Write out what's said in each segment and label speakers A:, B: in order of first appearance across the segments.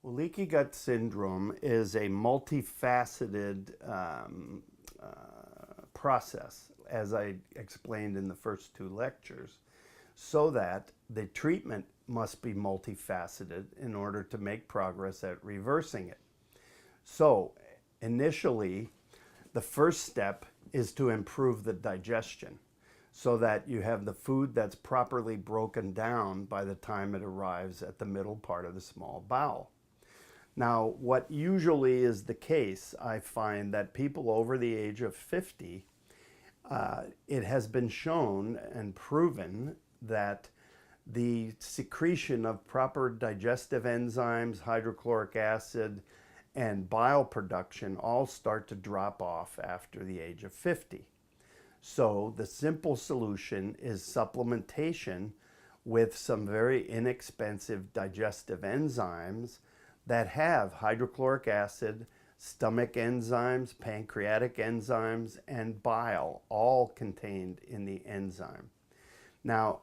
A: Well, leaky gut syndrome is a multifaceted process, as I explained in the first two lectures, so that the treatment must be multifaceted in order to make progress at reversing it. So, initially, the first step is to improve the digestion so that you have the food that's properly broken down by the time it arrives at the middle part of the small bowel. Now, what usually is the case, I find that people over the age of 50, it has been shown and proven that the secretion of proper digestive enzymes, hydrochloric acid, and bile production all start to drop off after the age of 50. So the simple solution is supplementation with some very inexpensive digestive enzymes that have hydrochloric acid, stomach enzymes, pancreatic enzymes, and bile all contained in the enzyme. Now,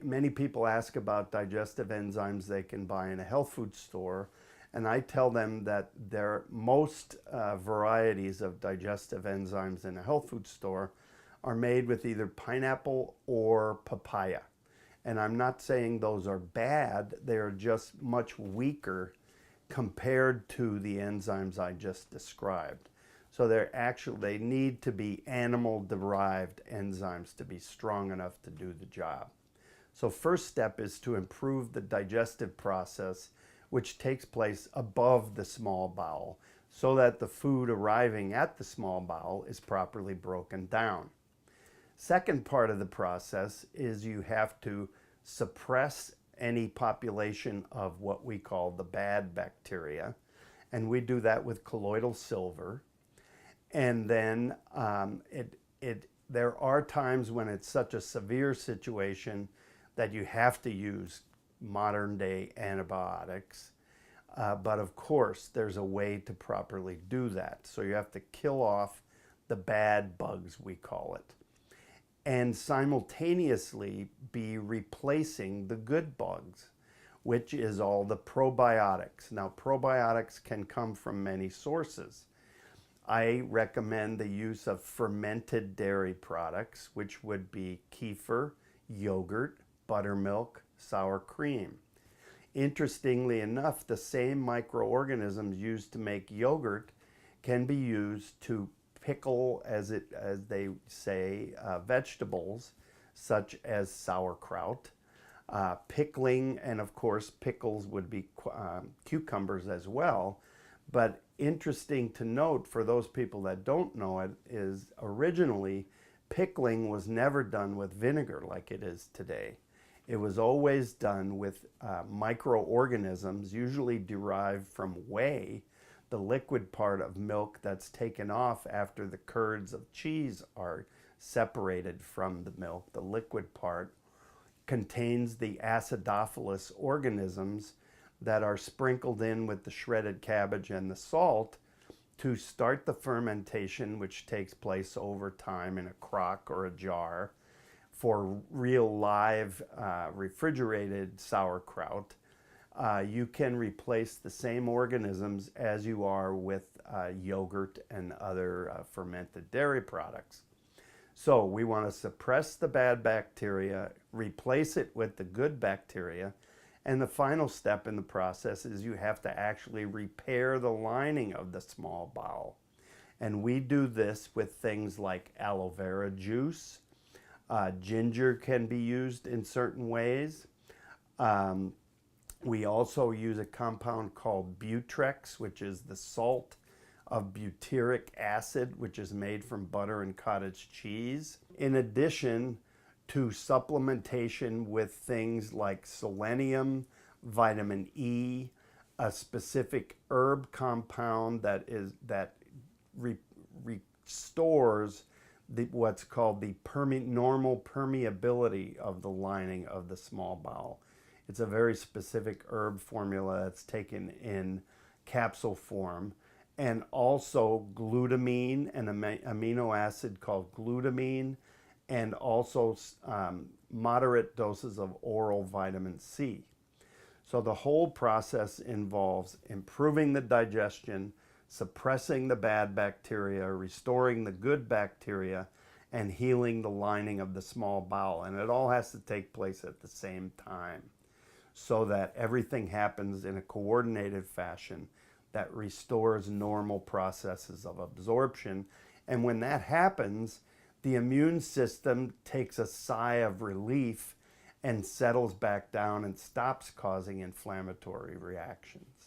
A: many people ask about digestive enzymes they can buy in a health food store, and I tell them that most varieties of digestive enzymes in a health food store are made with either pineapple or papaya. And I'm not saying those are bad, they are just much weaker compared to the enzymes I just described. So they need to be animal-derived enzymes to be strong enough to do the job. So first step is to improve the digestive process, which takes place above the small bowel, so that the food arriving at the small bowel is properly broken down. Second part of the process is you have to suppress any population of what we call the bad bacteria, and we do that with colloidal silver. And then there are times when it's such a severe situation that you have to use modern day antibiotics. But of course, there's a way to properly do that. So you have to kill off the bad bugs, we call it, and simultaneously be replacing the good bugs, which is all the probiotics. Now, probiotics can come from many sources. I recommend the use of fermented dairy products, which would be kefir, yogurt, buttermilk, sour cream. Interestingly enough, the same microorganisms used to make yogurt can be used to pickle, as they say, vegetables such as sauerkraut. Pickling, and of course pickles would be cucumbers as well. But interesting to note for those people that don't know it is originally pickling was never done with vinegar like it is today. It was always done with microorganisms, usually derived from whey, the liquid part of milk that's taken off after the curds of cheese are separated from the milk. The liquid part contains the acidophilus organisms that are sprinkled in with the shredded cabbage and the salt to start the fermentation, which takes place over time in a crock or a jar. For real live refrigerated sauerkraut, you can replace the same organisms as you are with yogurt and other fermented dairy products. So we want to suppress the bad bacteria, replace it with the good bacteria, and the final step in the process is you have to actually repair the lining of the small bowel. And we do this with things like aloe vera juice. Ginger can be used in certain ways. We also use a compound called Butrex, which is the salt of butyric acid, which is made from butter and cottage cheese. In addition to supplementation with things like selenium, vitamin E, a specific herb compound that restores what's called the normal permeability of the lining of the small bowel. It's a very specific herb formula that's taken in capsule form, and also glutamine, an amino acid called glutamine, and also moderate doses of oral vitamin C. So the whole process involves improving the digestion, suppressing the bad bacteria, restoring the good bacteria, and healing the lining of the small bowel. And it all has to take place at the same time so that everything happens in a coordinated fashion that restores normal processes of absorption. And when that happens, the immune system takes a sigh of relief and settles back down and stops causing inflammatory reactions.